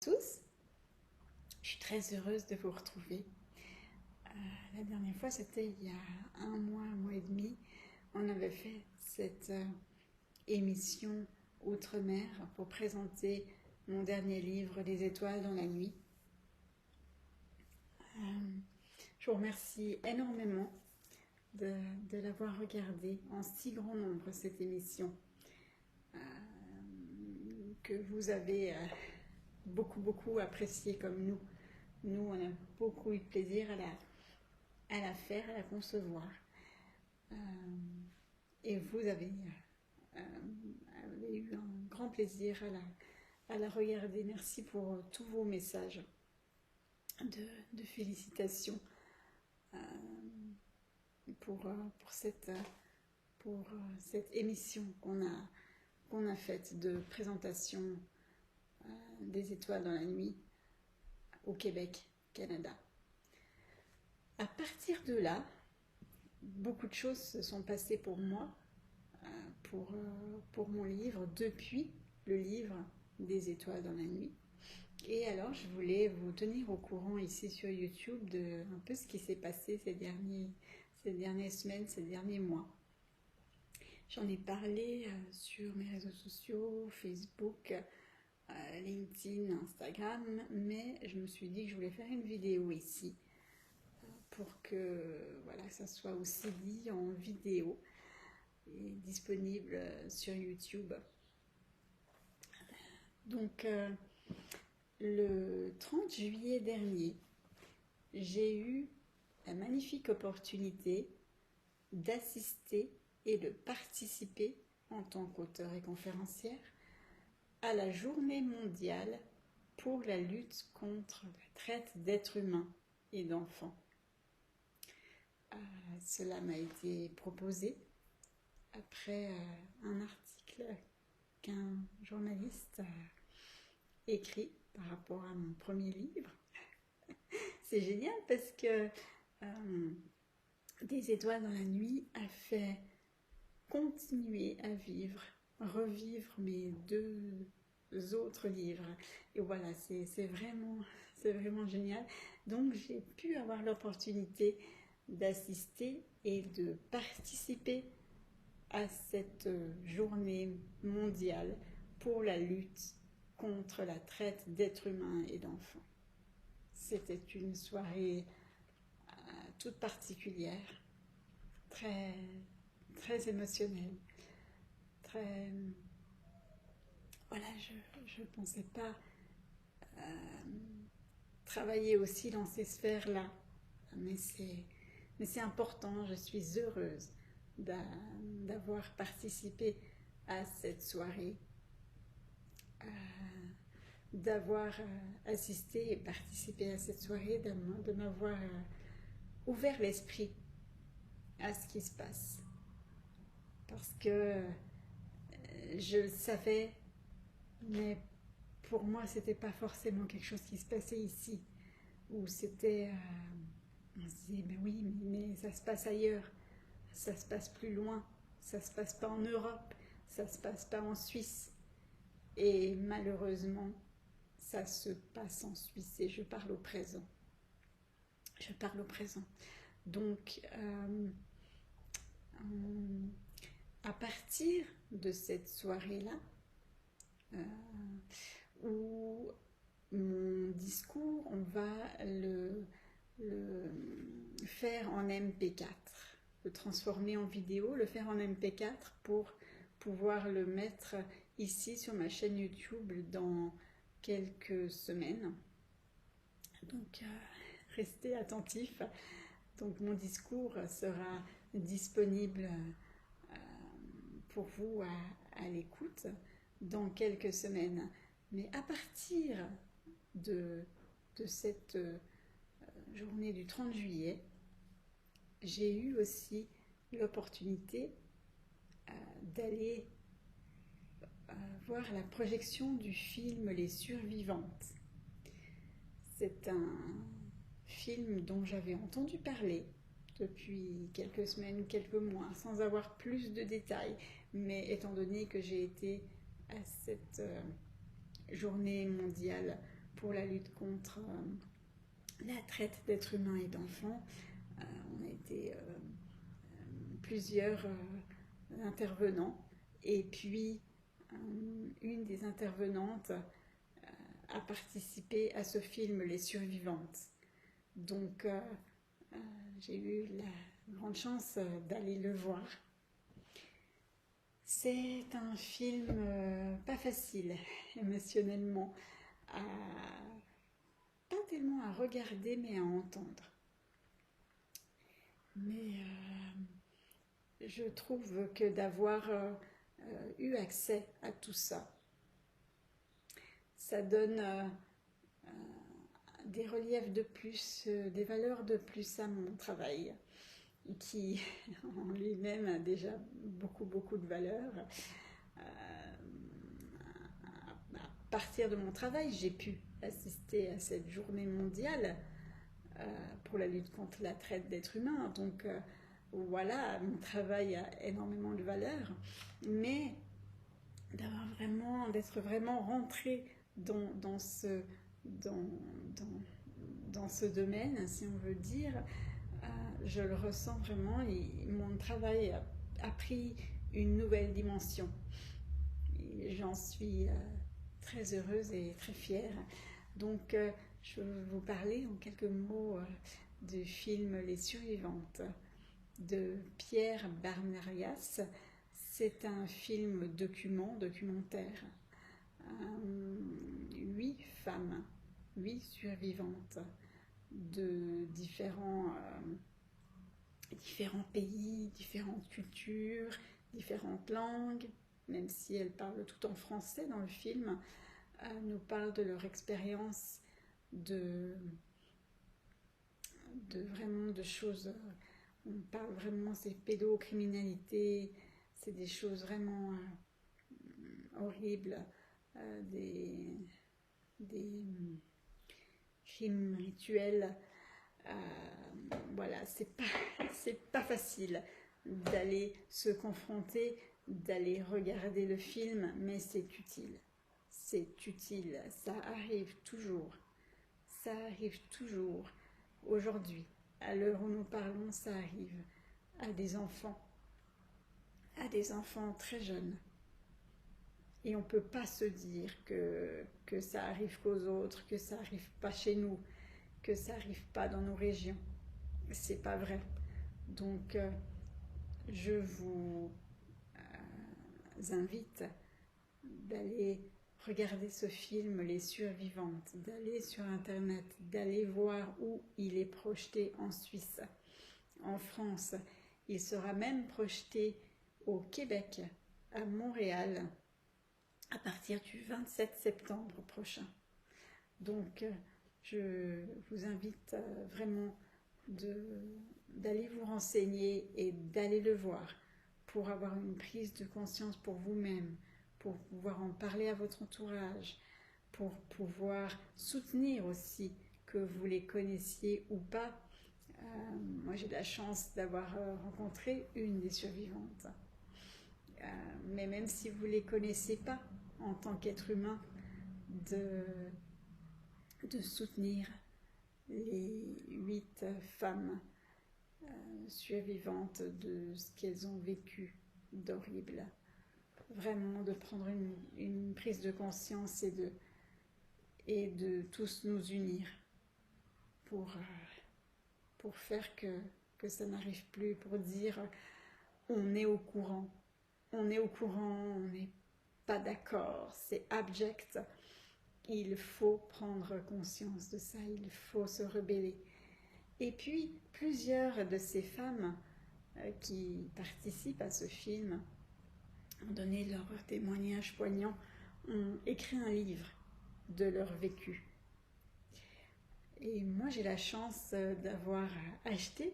tous, je suis très heureuse de vous retrouver. La dernière fois, c'était il y a un mois et demi, on avait fait cette émission Outre-mer pour présenter mon dernier livre, Les étoiles dans la nuit. Je vous remercie énormément de l'avoir regardé en si grand nombre, cette émission, que vous avez beaucoup apprécié comme nous. Nous, on a beaucoup eu de plaisir à la faire, à la concevoir. Et vous avez eu un grand plaisir à la regarder. Merci pour tous vos messages de félicitations pour cette émission qu'on a faite de présentation des étoiles dans la nuit au Québec, Canada. À partir de là, beaucoup de choses se sont passées pour moi, pour mon livre, depuis le livre des étoiles dans la nuit. Et alors, je voulais vous tenir au courant ici sur YouTube de un peu ce qui s'est passé ces dernières semaines, ces derniers mois. J'en ai parlé sur mes réseaux sociaux, Facebook, LinkedIn, Instagram, mais je me suis dit que je voulais faire une vidéo ici pour que voilà, ça soit aussi dit en vidéo et disponible sur YouTube. Donc, le 30 juillet dernier, j'ai eu la magnifique opportunité d'assister et de participer en tant qu'auteure et conférencière à la journée mondiale pour la lutte contre la traite d'êtres humains et d'enfants. Cela m'a été proposé après un article qu'un journaliste a écrit par rapport à mon premier livre. C'est génial parce que Des étoiles dans la nuit a fait continuer à revivre mes deux autres livres. Et voilà, c'est vraiment génial. Donc j'ai pu avoir l'opportunité d'assister et de participer à cette journée mondiale pour la lutte contre la traite d'êtres humains et d'enfants. C'était une soirée toute particulière, très émotionnelle, voilà, je ne pensais pas travailler aussi dans ces sphères-là, mais c'est important. Je suis heureuse d'avoir participé à cette soirée, d'avoir assisté et participé à cette soirée, de m'avoir ouvert l'esprit à ce qui se passe. Parce que je le savais, mais pour moi, c'était pas forcément quelque chose qui se passait ici. Où c'était... on se disait, mais oui, mais ça se passe ailleurs. Ça se passe plus loin. Ça se passe pas en Europe. Ça se passe pas en Suisse. Et malheureusement, ça se passe en Suisse. Et je parle au présent. Donc, à partir de cette soirée-là, où mon discours, on va le faire en MP4, le transformer en vidéo, le faire en MP4 pour pouvoir le mettre ici sur ma chaîne YouTube dans quelques semaines. Donc, restez attentifs. Donc, mon discours sera disponible pour vous à l'écoute dans quelques semaines. Mais à partir de cette journée du 30 juillet, j'ai eu aussi l'opportunité d'aller voir la projection du film Les Survivantes. C'est un film dont j'avais entendu parler depuis quelques semaines, quelques mois, sans avoir plus de détails. Mais étant donné que j'ai été à cette journée mondiale pour la lutte contre la traite d'êtres humains et d'enfants. On a été plusieurs intervenants, et puis une des intervenantes a participé à ce film Les Survivantes. Donc j'ai eu la grande chance d'aller le voir. C'est un film pas facile émotionnellement, pas tellement à regarder mais à entendre. Mais je trouve que d'avoir eu accès à tout ça, ça donne des reliefs de plus, des valeurs de plus à mon travail, qui en lui-même a déjà beaucoup de valeurs. À partir de mon travail, j'ai pu assister à cette journée mondiale pour la lutte contre la traite d'êtres humains. Donc voilà, mon travail a énormément de valeur, mais d'être vraiment rentré dans ce domaine, si on veut dire, je le ressens vraiment, et mon travail a pris une nouvelle dimension. J'en suis très heureuse et très fière. Donc, je vais vous parler en quelques mots du film Les Survivantes de Pierre Barnarias. C'est un film documentaire. 8 femmes, 8 survivantes de différents pays, différentes cultures, différentes langues, même si elles parlent tout en français dans le film, nous parlent de leur expérience vraiment de choses. On parle vraiment, c'est pédocriminalité, c'est des choses vraiment horribles, des crimes rituels. Voilà, c'est pas facile d'aller se confronter, d'aller regarder le film, mais c'est utile. C'est utile, ça arrive toujours. Ça arrive toujours. Aujourd'hui, à l'heure où nous parlons, ça arrive à des enfants très jeunes. Et on ne peut pas se dire que ça arrive qu'aux autres, que ça n'arrive pas chez nous, que ça n'arrive pas dans nos régions. C'est pas vrai. Donc, je vous invite d'aller regarder ce film Les Survivantes, d'aller sur internet, d'aller voir où il est projeté en Suisse, en France. Il sera même projeté au Québec, à Montréal, à partir du 27 septembre prochain. Donc, je vous invite vraiment d'aller vous renseigner et d'aller le voir pour avoir une prise de conscience pour vous-même, pour pouvoir en parler à votre entourage, pour pouvoir soutenir aussi, que vous les connaissiez ou pas. Moi, j'ai la chance d'avoir rencontré une des survivantes. Mais même si vous ne les connaissez pas en tant qu'être humain, de soutenir les 8 femmes survivantes de ce qu'elles ont vécu d'horrible. Vraiment de prendre une prise de conscience et de tous nous unir pour faire que ça n'arrive plus, pour dire on est au courant, on n'est pas d'accord, c'est abject. Il faut prendre conscience de ça, il faut se rebeller. Et puis, plusieurs de ces femmes qui participent à ce film ont donné leur témoignage poignant, ont écrit un livre de leur vécu. Et moi, j'ai la chance d'avoir acheté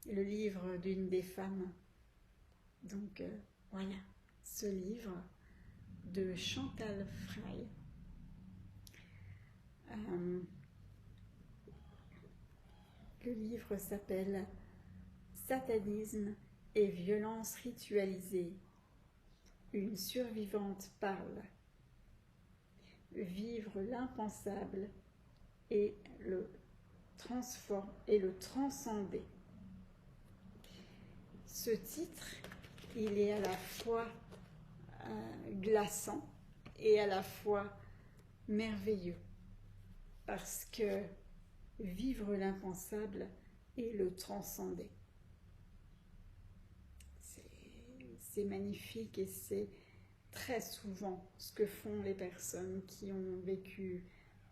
le livre d'une des femmes. Donc, voilà, ce livre de Chantal Frey. Le livre s'appelle Satanisme et violence ritualisée. Une survivante parle. vivre l'impensable et le transcender. Ce titre, il est à la fois glaçant et à la fois merveilleux, parce que vivre l'impensable et le transcender, c'est magnifique, et c'est très souvent ce que font les personnes qui ont vécu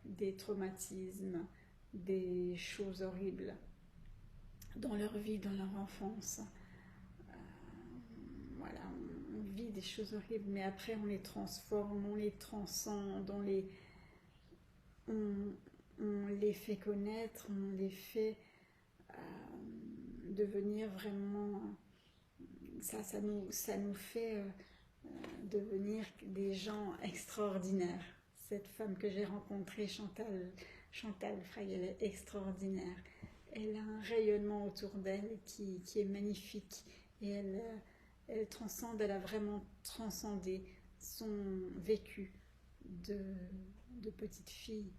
des traumatismes, des choses horribles dans leur vie, dans leur enfance. Voilà, on vit des choses horribles, mais après on les transforme, on les transcende, on les fait connaître, on les fait devenir vraiment... Ça nous fait devenir des gens extraordinaires. Cette femme que j'ai rencontrée, Chantal Frey, elle est extraordinaire. Elle a un rayonnement autour d'elle qui est magnifique, et elle transcende, elle a vraiment transcendé son vécu de petite fille,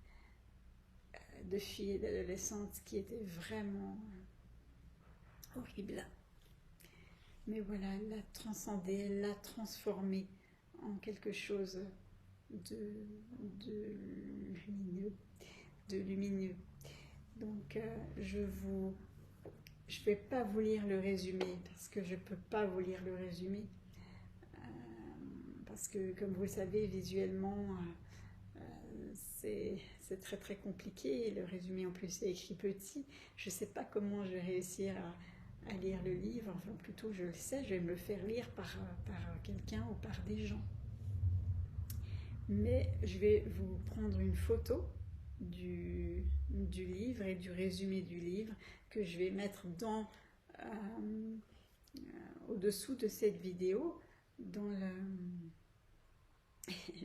de fille et d'adolescente, qui était vraiment horrible. Mais voilà, elle l'a transcendé, elle l'a transformé en quelque chose de lumineux. Donc je vais pas vous lire le résumé, parce que je peux pas vous lire le résumé, parce que comme vous le savez, visuellement c'est très très compliqué. Le résumé en plus est écrit petit. Je sais pas comment je vais réussir à lire le livre, enfin plutôt je le sais, je vais me le faire lire par quelqu'un ou par des gens. Mais je vais vous prendre une photo du livre et du résumé du livre que je vais mettre au-dessous de cette vidéo, dans le...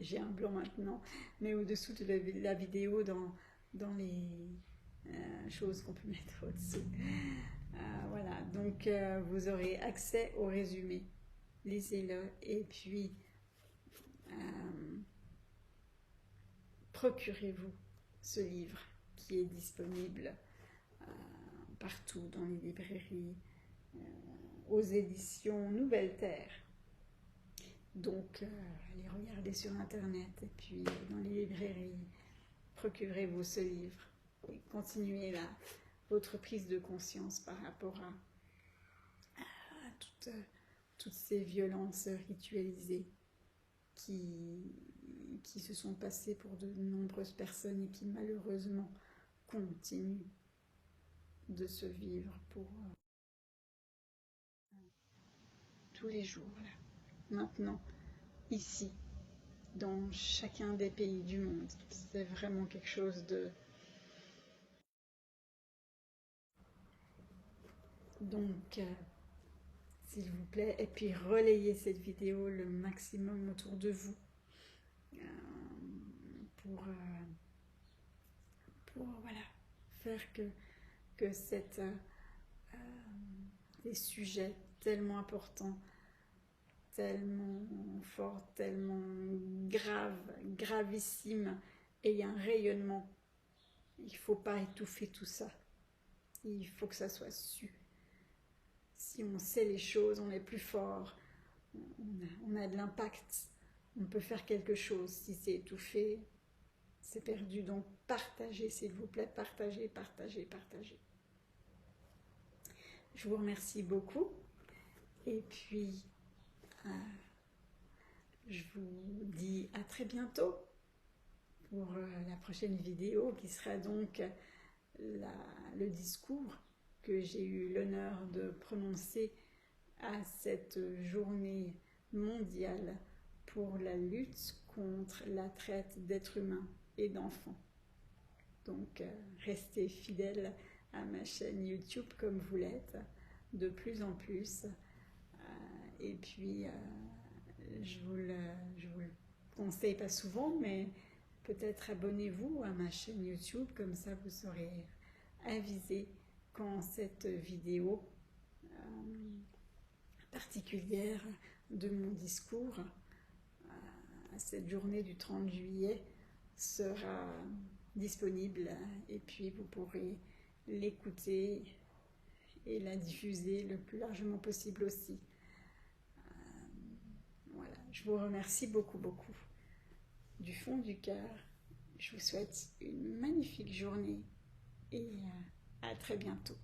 J'ai un blanc maintenant, mais au-dessous de la vidéo, dans les choses qu'on peut mettre au-dessus. Voilà, donc vous aurez accès au résumé. Lisez-le, et puis procurez-vous ce livre qui est disponible partout dans les librairies, aux éditions Nouvelle Terre. Donc allez regarder sur internet, et puis dans les librairies, procurez-vous ce livre et continuez votre prise de conscience par rapport à toutes ces violences ritualisées qui se sont passées pour de nombreuses personnes, et qui malheureusement continuent de se vivre pour tous les jours, là, maintenant, ici, dans chacun des pays du monde. C'est vraiment quelque chose de... Donc, s'il vous plaît, et puis relayez cette vidéo le maximum autour de vous, pour voilà, faire que des sujets tellement importants, tellement forts, tellement graves, gravissimes, aient un rayonnement. Il ne faut pas étouffer tout ça. Il faut que ça soit su. Si on sait les choses, on est plus fort, on a de l'impact, on peut faire quelque chose. Si c'est étouffé, c'est perdu. Donc partagez, s'il vous plaît, partagez, partagez, partagez. Je vous remercie beaucoup, et puis je vous dis à très bientôt pour la prochaine vidéo, qui sera donc le discours que j'ai eu l'honneur de prononcer à cette journée mondiale pour la lutte contre la traite d'êtres humains et d'enfants. Donc restez fidèles à ma chaîne YouTube comme vous l'êtes de plus en plus, et puis je vous le conseille pas souvent, mais peut-être abonnez-vous à ma chaîne YouTube, comme ça vous serez avisé quand cette vidéo particulière de mon discours à cette journée du 30 juillet sera disponible et puis vous pourrez l'écouter et la diffuser le plus largement possible aussi. Voilà, je vous remercie beaucoup, beaucoup. Du fond du cœur, je vous souhaite une magnifique journée et à très bientôt.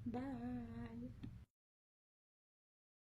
Bye!